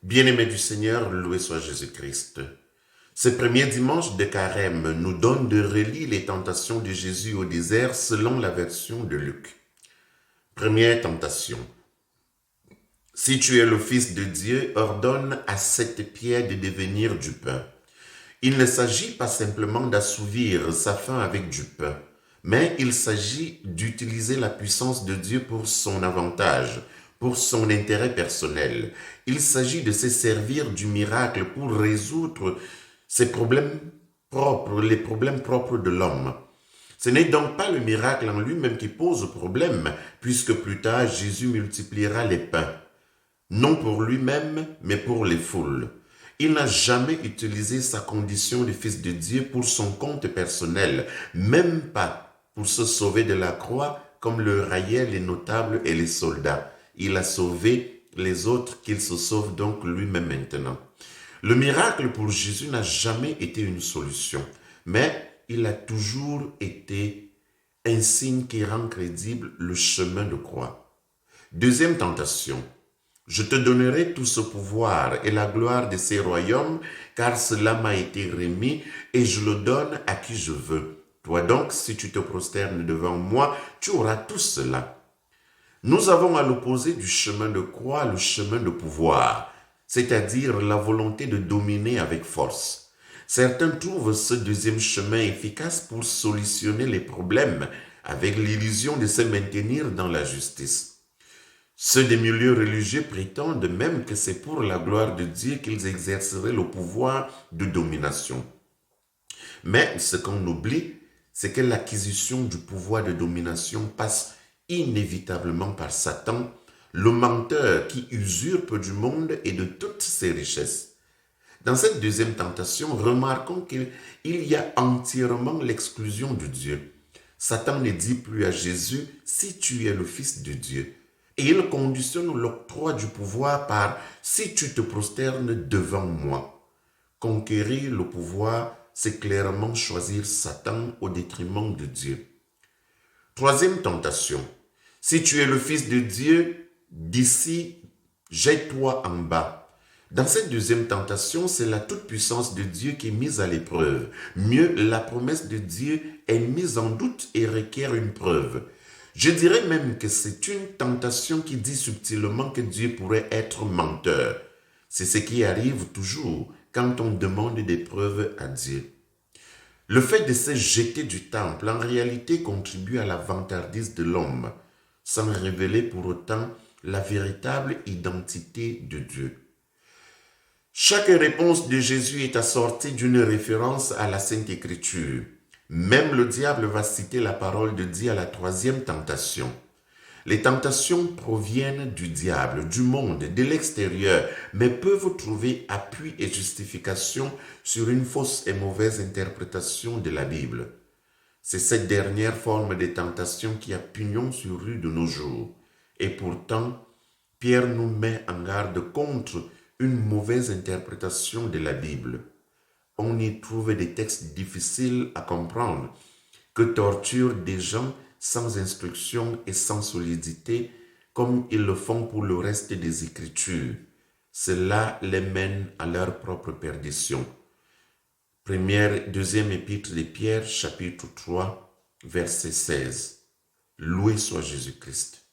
Bien-aimés du Seigneur, loué soit Jésus-Christ. Ce premier dimanche de Carême nous donne de relire les tentations de Jésus au désert selon la version de Luc. Première tentation. Si tu es le Fils de Dieu, ordonne à cette pierre de devenir du pain. Il ne s'agit pas simplement d'assouvir sa faim avec du pain, mais il s'agit d'utiliser la puissance de Dieu pour son avantage, pour son intérêt personnel. Il s'agit de se servir du miracle pour résoudre ses problèmes propres, les problèmes propres de l'homme. Ce n'est donc pas le miracle en lui-même qui pose problème, puisque plus tard Jésus multipliera les pains, non pour lui-même, mais pour les foules. Il n'a jamais utilisé sa condition de fils de Dieu pour son compte personnel, même pas pour se sauver de la croix comme le raillaient les notables et les soldats. Il a sauvé les autres, qu'il se sauve donc lui-même maintenant. Le miracle pour Jésus n'a jamais été une solution, mais il a toujours été un signe qui rend crédible le chemin de croix. Deuxième tentation. Je te donnerai tout ce pouvoir et la gloire de ces royaumes, car cela m'a été remis et je le donne à qui je veux. Toi donc, si tu te prosternes devant moi, tu auras tout cela. Nous avons à l'opposé du chemin de croix le chemin de pouvoir, c'est-à-dire la volonté de dominer avec force. Certains trouvent ce deuxième chemin efficace pour solutionner les problèmes avec l'illusion de se maintenir dans la justice. Ceux des milieux religieux prétendent même que c'est pour la gloire de Dieu qu'ils exerceraient le pouvoir de domination. Mais ce qu'on oublie, c'est que l'acquisition du pouvoir de domination passe inévitablement par Satan, le menteur qui usurpe du monde et de toutes ses richesses. Dans cette deuxième tentation, remarquons qu'il y a entièrement l'exclusion de Dieu. Satan ne dit plus à Jésus « si tu es le Fils de Dieu ». Et il conditionne l'octroi du pouvoir par « si tu te prosternes devant moi ». Conquérir le pouvoir, c'est clairement choisir Satan au détriment de Dieu. Troisième tentation. Si tu es le Fils de Dieu, d'ici, jette-toi en bas. Dans cette deuxième tentation, c'est la toute-puissance de Dieu qui est mise à l'épreuve. Mieux, la promesse de Dieu est mise en doute et requiert une preuve. Je dirais même que c'est une tentation qui dit subtilement que Dieu pourrait être menteur. C'est ce qui arrive toujours quand on demande des preuves à Dieu. Le fait de se jeter du temple, en réalité, contribue à la vantardise de l'homme, sans révéler pour autant la véritable identité de Dieu. Chaque réponse de Jésus est assortie d'une référence à la Sainte Écriture. Même le diable va citer la parole de Dieu à la troisième tentation. Les tentations proviennent du diable, du monde, de l'extérieur, mais peuvent trouver appui et justification sur une fausse et mauvaise interprétation de la Bible. C'est cette dernière forme de tentation qui a pignon sur rue de nos jours. Et pourtant, Pierre nous met en garde contre une mauvaise interprétation de la Bible. On y trouve des textes difficiles à comprendre, que torturent des gens sans instruction et sans solidité, comme ils le font pour le reste des Écritures. Cela les mène à leur propre perdition. Deuxième épître de Pierre, chapitre 3, verset 16. Loué soit Jésus-Christ.